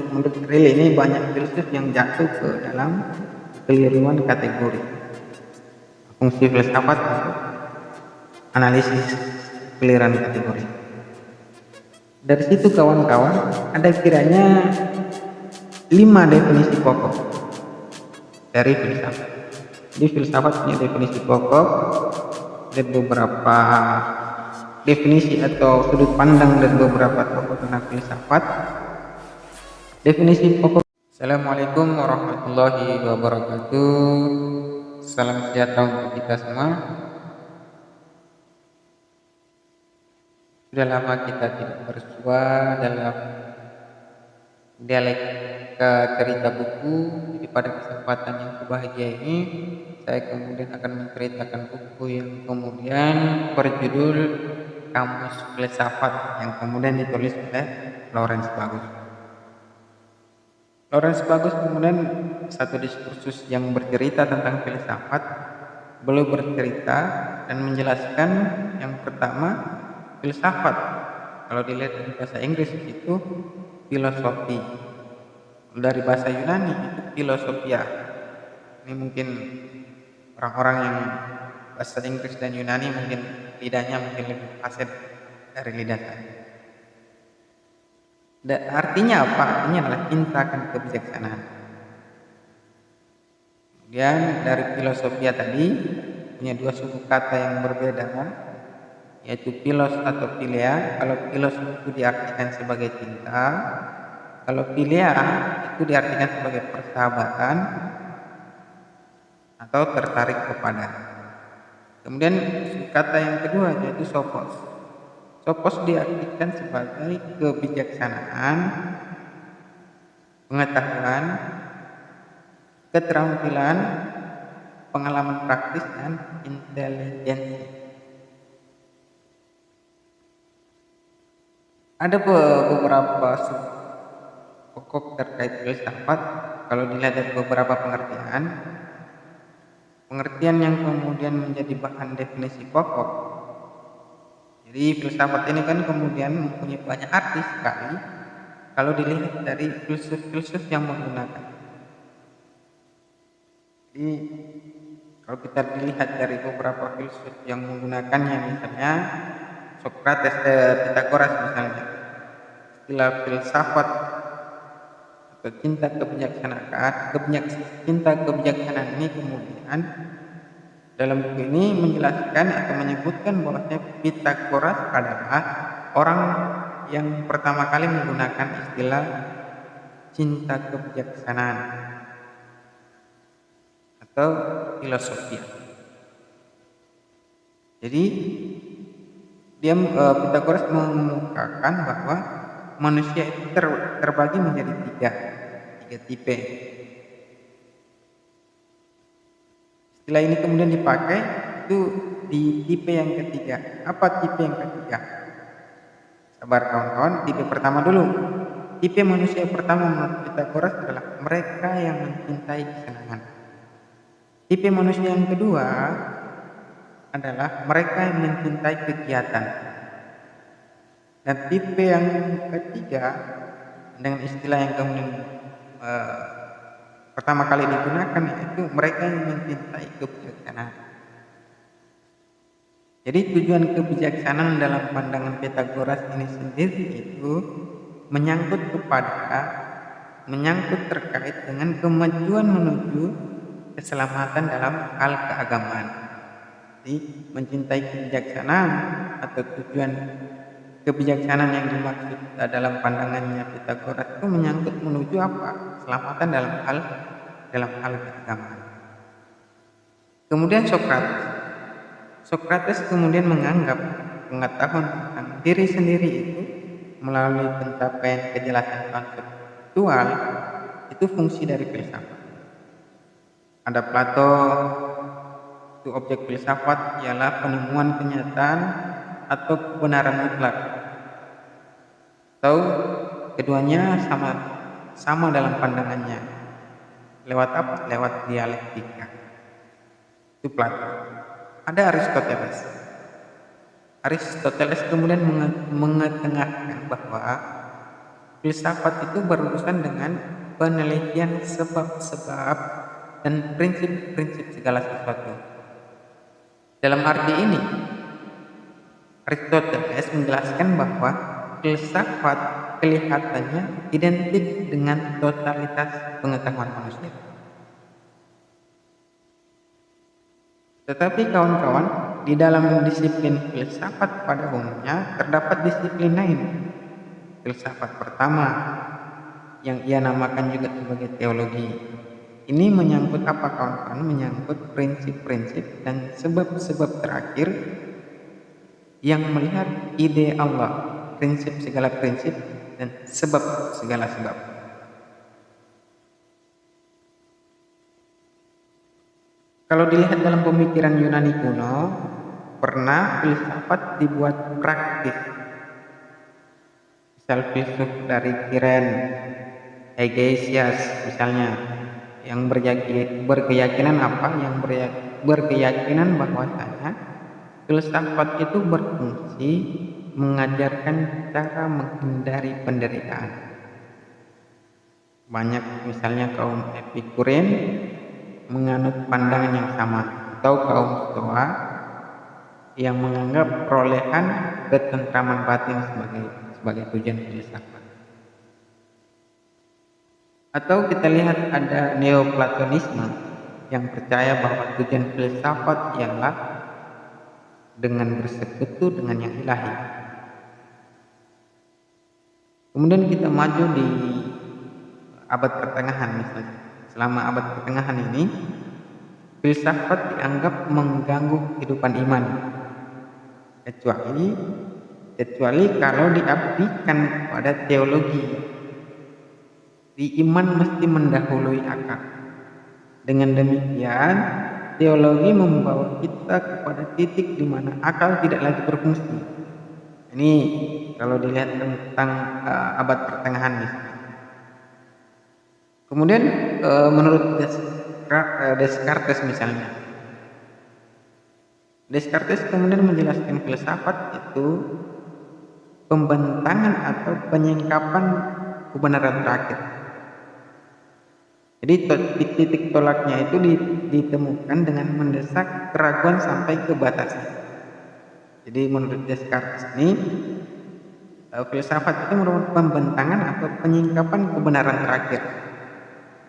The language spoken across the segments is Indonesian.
Menurut Ril ini banyak filsuf yang jatuh ke dalam kekeliruan kategori fungsi filsafat untuk analisis kekeliruan kategori. Dari situ kawan-kawan ada kiranya 5 definisi pokok dari filsafat. Jadi filsafat punya definisi pokok dan beberapa definisi atau sudut pandang dan beberapa tokoh tentang filsafat. Definisi pokok. Assalamualaikum warahmatullahi wabarakatuh. Salam sejahtera untuk kita semua. Sudah lama kita tidak bersua dalam dialektika cerita buku. Jadi pada kesempatan yang berbahagia ini, saya kemudian akan menceritakan buku yang kemudian berjudul Kamus Filsafat, yang kemudian ditulis oleh Lawrence Bagus. Lawrence Bagus kemudian satu diskursus yang bercerita tentang filsafat, beliau bercerita dan menjelaskan yang pertama, filsafat kalau dilihat dari bahasa Inggris itu filosofi, dari bahasa Yunani itu filosofia. Ini mungkin orang-orang yang bahasa Inggris dan Yunani mungkin lidahnya mungkin lebih fasih dari lidah saya. Artinya apa? Artinya adalah cinta akan kebijaksanaan. Kemudian dari filosofia tadi punya dua suku kata yang berbeda, yaitu philos atau philia. Kalau philos itu diartikan sebagai cinta, kalau philia itu diartikan sebagai persahabatan atau tertarik kepada. Kemudian suku kata yang kedua yaitu sophos. Sophos diartikan sebagai kebijaksanaan, pengetahuan, keterampilan, pengalaman praktis, dan intelijensi. Ada beberapa pokok terkait filsafat. Kalau dilihat dari beberapa pengertian yang kemudian menjadi bahan definisi pokok. Jadi filsafat ini kan kemudian mempunyai banyak arti sekali kalau dilihat dari filsuf-filsuf yang menggunakan. Jadi kalau kita dilihat dari beberapa filsuf yang menggunakannya, misalnya Socrates, Pythagoras misalnya, istilah filsafat atau cinta kebijaksanaan ini kemudian dalam buku ini menjelaskan atau menyebutkan bahwa Pythagoras adalah orang yang pertama kali menggunakan istilah cinta kebijaksanaan atau filosofia. Jadi Pythagoras mengemukakan bahwa manusia itu terbagi menjadi tiga tipe. Istilah ini kemudian dipakai itu di tipe yang ketiga. Apa tipe yang ketiga? Sabar kawan-kawan, tipe pertama dulu. Tipe manusia pertama menurut Pythagoras adalah mereka yang mencintai kesenangan. Tipe manusia yang kedua adalah mereka yang mencintai kegiatan. Dan tipe yang ketiga dengan istilah yang kemudian pertama kali digunakan yaitu mereka yang mencintai kebijaksanaan. Jadi tujuan kebijaksanaan dalam pandangan Pythagoras ini sendiri itu menyangkut terkait dengan kemajuan menuju keselamatan dalam hal keagamaan. Jadi mencintai kebijaksanaan atau tujuan kebijaksanaan yang dimaksud dalam pandangannya Pythagoras itu menyangkut menuju apa? Keselamatan dalam hal keagamaan. Kemudian Socrates kemudian menganggap pengetahuan tentang diri sendiri itu melalui pencapaian kejelasan konseptual itu fungsi dari filsafat. Ada Plato, itu objek filsafat ialah penemuan kenyataan atau kebenaran mutlak. Atau keduanya sama dalam pandangannya. Lewat apa? Lewat dialektika. Itu Plato. Ada Aristoteles kemudian mengetengahkan bahwa filsafat itu berurusan dengan penelitian sebab-sebab dan prinsip-prinsip segala sesuatu. Dalam arti ini, Aristoteles menjelaskan bahwa filsafat kelihatannya identik dengan totalitas pengetahuan manusia. Tetapi kawan-kawan, di dalam disiplin filsafat pada umumnya terdapat disiplin lain. Filsafat pertama yang ia namakan juga sebagai teologi. Ini menyangkut apa kawan-kawan? Menyangkut prinsip-prinsip dan sebab-sebab terakhir yang melihat ide Allah, prinsip segala prinsip dan sebab segala sebab. Kalau dilihat dalam pemikiran Yunani kuno, pernah filsafat dibuat praktis. Misal filsuf dari Kiren, Hegesias misalnya, yang berkeyakinan apa? Yang berkeyakinan bahwasanya filsafat itu berfungsi mengajarkan cara menghindari penderitaan. Banyak misalnya kaum Epikurean menganut pandangan yang sama, atau kaum Stoa yang menganggap perolehan ketentraman batin sebagai tujuan filsafat. Atau kita lihat ada Neoplatonisme yang percaya bahwa tujuan filsafat ialah dengan bersekutu dengan yang ilahi. Kemudian kita maju di abad pertengahan misalnya. Selama abad pertengahan ini, filsafat dianggap mengganggu kehidupan iman, kecuali kalau diabdikan kepada teologi. Di iman mesti mendahului akal. Dengan demikian, teologi membawa kita kepada titik di mana akal tidak lagi berfungsi. Ini kalau dilihat tentang abad pertengahan misalnya. Kemudian menurut Descartes misalnya, Descartes kemudian menjelaskan filsafat itu pembentangan atau penyingkapan kebenaran terakhir. Jadi titik tolaknya itu ditemukan dengan mendesak keraguan sampai ke batasan. Jadi menurut Descartes ini, filsafat itu merupakan pembentangan atau penyingkapan kebenaran terakhir.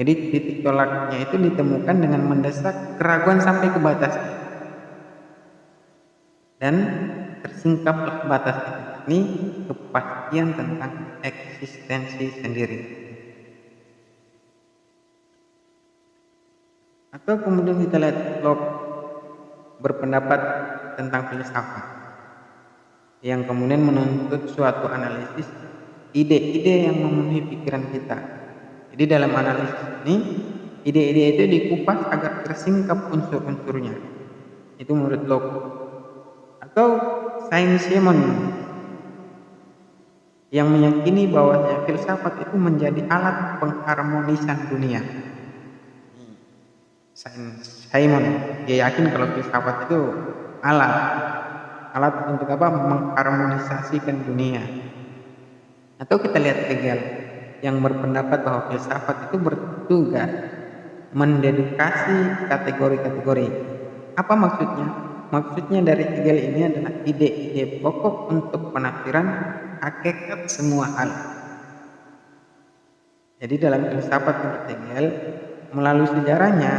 Jadi titik tolaknya itu ditemukan dengan mendesak keraguan sampai ke batas dan tersingkaplah batas ini kepastian tentang eksistensi sendiri. Atau kemudian kita lihat Locke berpendapat tentang filsafat yang kemudian menuntut suatu analisis ide-ide yang memenuhi pikiran kita. Jadi dalam analisis ini, ide-ide itu dikupas agar tersingkap unsur-unsurnya. Itu menurut Locke. Atau Saint-Simon yang meyakini bahwa filsafat itu menjadi alat pengharmonisan dunia. Saint-Simon dia yakin kalau filsafat itu alat untuk apa? Mengharmonisasikan dunia. Atau kita lihat Hegel yang berpendapat bahwa filsafat itu bertugas mendedukasi kategori-kategori. Apa maksudnya? Maksudnya dari Hegel ini adalah ide-ide pokok untuk penafsiran hakikat semua hal. Jadi dalam filsafat menurut Hegel, melalui sejarahnya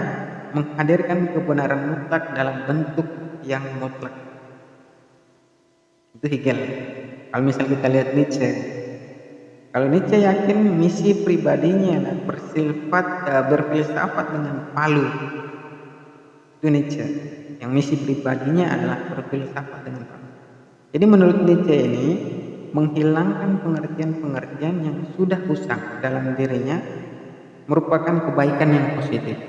menghadirkan kebenaran mutlak dalam bentuk yang mutlak. Itu Hegel. Kalau misal kita lihat Nietzsche, kalau Nietzsche yakin misi pribadinya adalah berfilsafat dengan palu. Itu Nietzsche. Yang misi pribadinya adalah berfilsafat dengan palu. Jadi menurut Nietzsche ini, menghilangkan pengertian-pengertian yang sudah usang dalam dirinya merupakan kebaikan yang positif.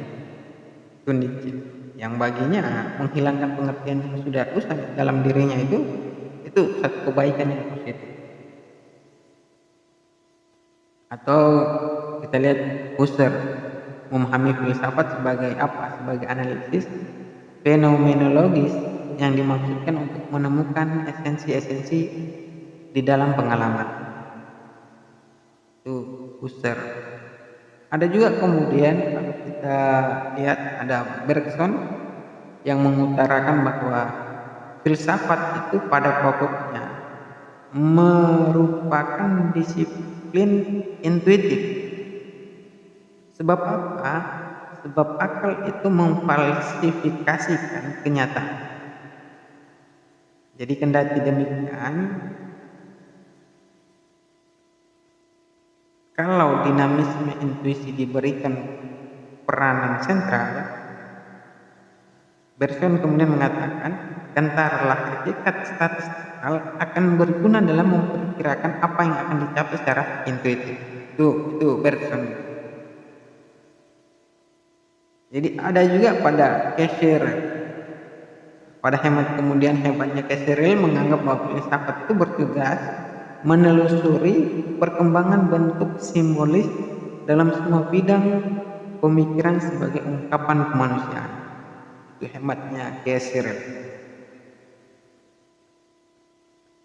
Itu Nietzsche. Yang baginya menghilangkan pengertian yang sudah usang dalam dirinya itu satu kebaikan yang positif. Atau kita lihat Husserl memahami filsafat sebagai apa? Sebagai analisis fenomenologis yang dimaksudkan untuk menemukan esensi-esensi di dalam pengalaman. itu Husserl. Ada juga kemudian kalau kita lihat ada Bergson yang mengutarakan bahwa filsafat itu pada pokoknya merupakan disiplin intuitif. Sebab apa? Sebab akal itu memfalsifikasikan kenyataan. Jadi kendati demikian, kalau dinamisme intuisi diberikan peranan sentral, Bergson kemudian mengatakan kentarlah hakikat statistikal akan berguna dalam memperkirakan apa yang akan dicapai secara intuitif. Itu Bergson. Jadi ada juga pada Casher. Pada hebatnya Casseril menganggap bahwa filsafat itu bertugas menelusuri perkembangan bentuk simbolis dalam semua bidang pemikiran sebagai ungkapan kemanusiaan. Itu hebatnya Casseril.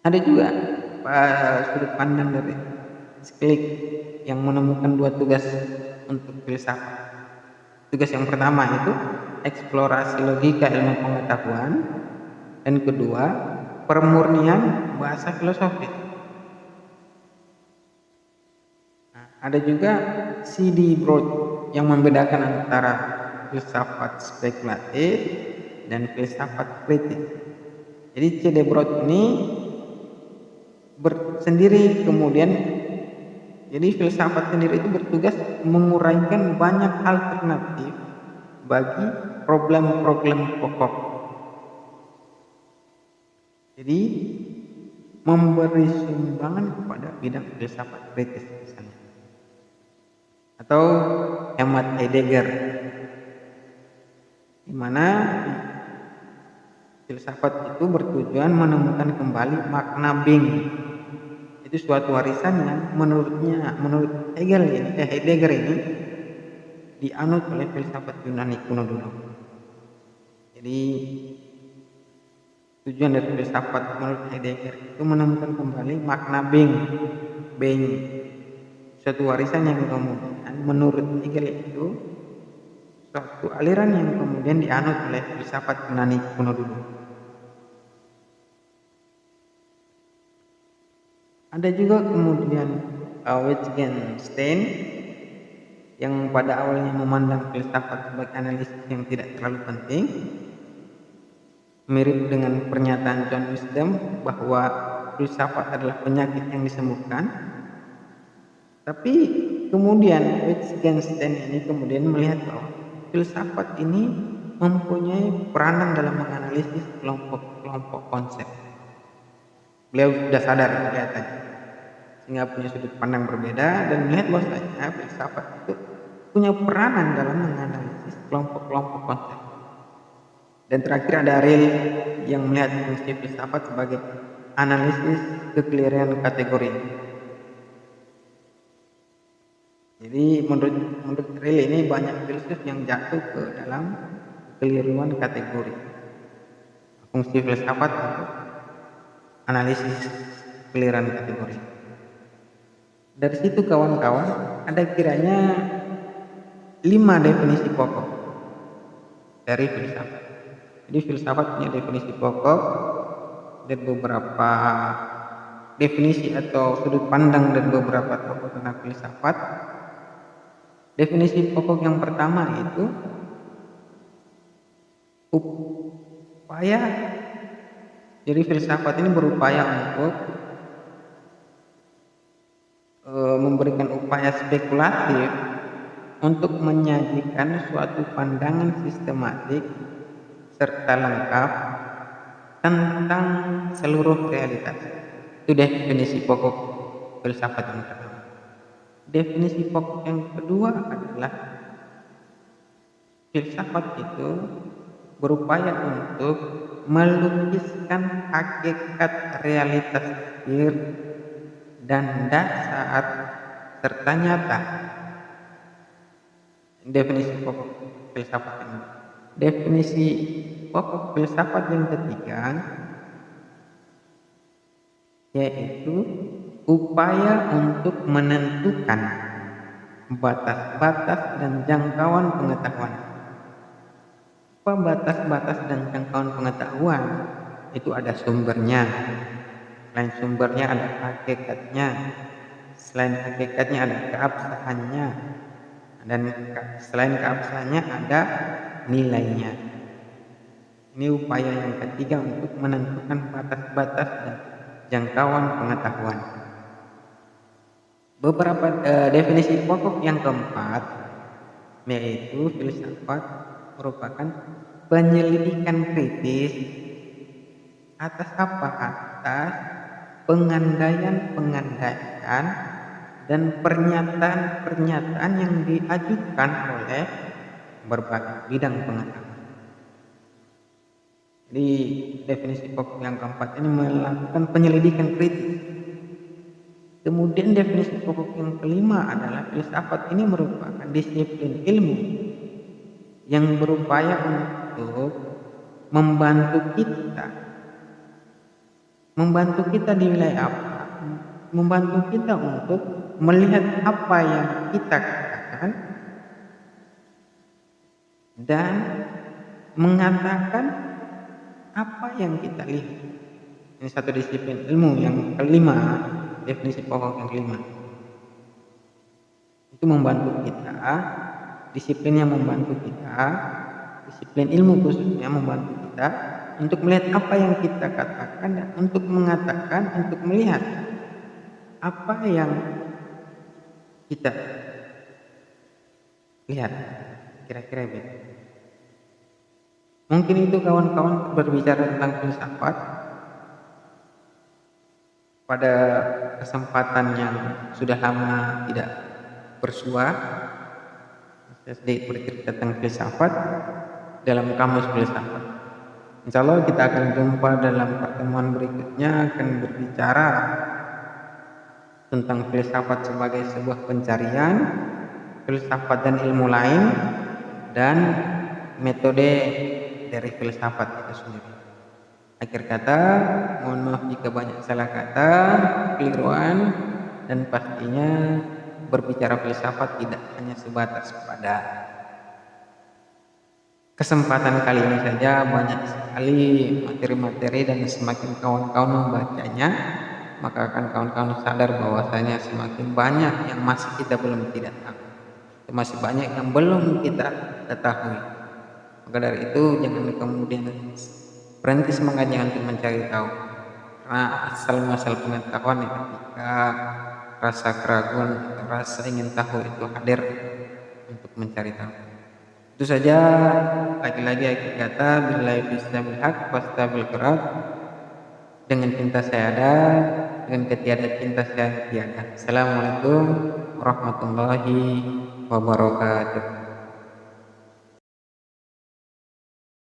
Ada juga sudut pandang dari Sklik yang menemukan dua tugas untuk filsafat. Tugas yang pertama itu eksplorasi logika ilmu pengetahuan, dan kedua permurnian bahasa filosofis. Ada juga C.D. Broad yang membedakan antara filsafat spekulatif dan filsafat kritis. Jadi C.D. Broad ini sendiri kemudian, jadi filsafat sendiri itu bertugas menguraikan banyak alternatif bagi problem-problem pokok. Jadi memberi sumbangan kepada bidang filsafat kritis misalnya. Atau hemat Heidegger, di mana filsafat itu bertujuan menemukan kembali makna being. Itu suatu warisan yang menurut Heidegger ini dianut oleh filsafat Yunani kuno dulu. Jadi tujuan dari filsafat menurut Heidegger itu menemukan kembali makna being, suatu warisan yang kemudian menurut Hegel itu suatu aliran yang kemudian dianut oleh filsafat Yunani kuno dulu. Ada juga kemudian Wittgenstein yang pada awalnya memandang filsafat sebagai analisis yang tidak terlalu penting, mirip dengan pernyataan John Wisdom bahwa filsafat adalah penyakit yang disembuhkan. Tapi kemudian Wittgenstein ini kemudian melihat bahwa filsafat ini mempunyai peranan dalam menganalisis kelompok-kelompok konsep. Beliau sudah sadar kelihatannya, sehingga punya sudut pandang berbeda dan melihat bahwasanya filsafat itu punya peranan dalam menganalisis kelompok-kelompok konsep. Dan terakhir ada Rilke yang melihat fungsi filsafat sebagai analisis kekeliruan kategori. Jadi menurut Rilke ini banyak filsuf yang jatuh ke dalam kekeliruan kategori. Fungsi filsafat untuk analisis kekeliruan kategori. Dari situ kawan-kawan ada kiranya 5 definisi pokok dari filsafat. Jadi filsafat punya definisi pokok dan beberapa definisi atau sudut pandang dan beberapa tokoh tentang filsafat. Definisi pokok yang pertama itu upaya. Jadi filsafat ini berupaya untuk memberikan upaya spekulatif untuk menyajikan suatu pandangan sistematik serta lengkap tentang seluruh realitas. Itu definisi pokok filsafat yang pertama. Definisi pokok yang kedua adalah filsafat itu berupaya untuk melukiskan hakikat realitas zahir dan dasar serta nyata. Definisi pokok filsafat ini. Definisi pokok filsafat yang ketiga yaitu upaya untuk menentukan batas-batas dan jangkauan pengetahuan. Apa batas-batas dan jangkauan pengetahuan? Itu ada sumbernya. Selain sumbernya ada hakikatnya. Selain hakikatnya ada keabsahannya. Dan selain keabsahannya ada nilainya. Ini upaya yang ketiga untuk menentukan batas-batas dan jangkauan pengetahuan. Beberapa definisi pokok yang keempat, yaitu filsafat merupakan penyelidikan kritis atas apa? Atas pengandaian dan pernyataan-pernyataan yang diajukan oleh berbagai bidang pengetahuan. Di definisi pokok yang keempat ini melakukan penyelidikan kritis. Kemudian definisi pokok yang kelima adalah filsafat ini merupakan disiplin ilmu yang berupaya untuk membantu kita di wilayah apa? Membantu kita untuk melihat apa yang kita katakan dan mengatakan apa yang kita lihat. Ini satu disiplin ilmu yang kelima, definisi pokok yang kelima. Itu membantu kita, disiplin yang membantu kita, disiplin ilmu khususnya membantu kita untuk melihat apa yang kita katakan dan untuk mengatakan, untuk melihat apa yang kita lihat. Kira-kira begitu. Mungkin itu kawan-kawan berbicara tentang filsafat pada kesempatan yang sudah lama tidak bersua. Saya sedikit bercerita tentang filsafat dalam kamus filsafat. Insya Allah kita akan jumpa dalam pertemuan berikutnya, akan berbicara tentang filsafat sebagai sebuah pencarian, filsafat dan ilmu lain, dan metode dari filsafat itu sendiri. Akhir kata, mohon maaf jika banyak salah kata, keliruan, dan pastinya berbicara filsafat tidak hanya sebatas pada kesempatan kali ini saja. Banyak sekali materi-materi dan semakin kawan-kawan membacanya, maka akan kawan-kawan sadar bahwasanya semakin banyak yang masih kita belum tidak tahu, masih banyak yang belum kita ketahui. Maka dari itu jangan kemudian berhenti semangatnya untuk mencari tahu, karena asal muasal pengetahuan ketika rasa keraguan atau rasa ingin tahu itu hadir untuk mencari tahu. Itu saja, lagi-lagi akhir kata, billahi bistabil haq fastabil qurab. Dengan cinta saya ada, dengan ketiada cinta saya tiada. Assalamualaikum warahmatullahi wabarakatuh.